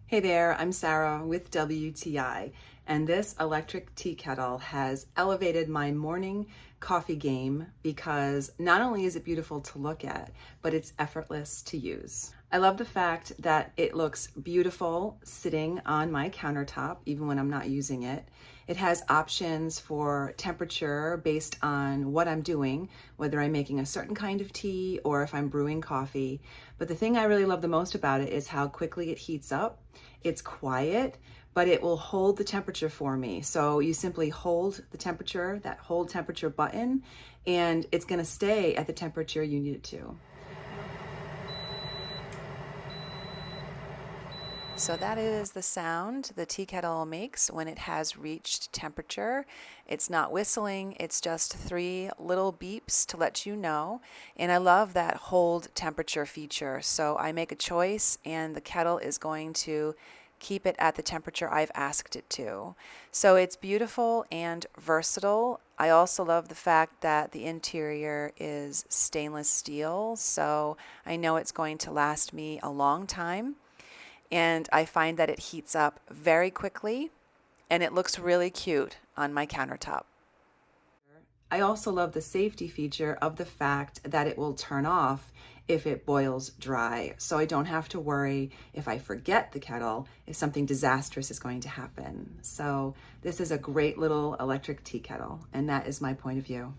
Hey there, I'm Sarah with WTI, and this electric tea kettle has elevated my morning coffee game because not only is it beautiful to look at, but it's effortless to use. I love the fact that it looks beautiful sitting on my countertop, even when I'm not using it. It has options for temperature based on what I'm doing, whether I'm making a certain kind of tea or if I'm brewing coffee. But the thing I really love the most about it is how quickly it heats up. It's quiet, but it will hold the temperature for me. So you simply hold the temperature, that hold temperature button, and it's gonna stay at the temperature you need it to. So that is the sound the tea kettle makes when it has reached temperature. It's not whistling, it's just 3 little beeps to let you know. And I love that hold temperature feature. So I make a choice and the kettle is going to keep it at the temperature I've asked it to. So it's beautiful and versatile. I also love the fact that the interior is stainless steel, so I know it's going to last me a long time. And I find that it heats up very quickly and it looks really cute on my countertop. I also love the safety feature of the fact that it will turn off if it boils dry. So I don't have to worry if I forget the kettle, if something disastrous is going to happen. So this is a great little electric tea kettle, and that is my point of view.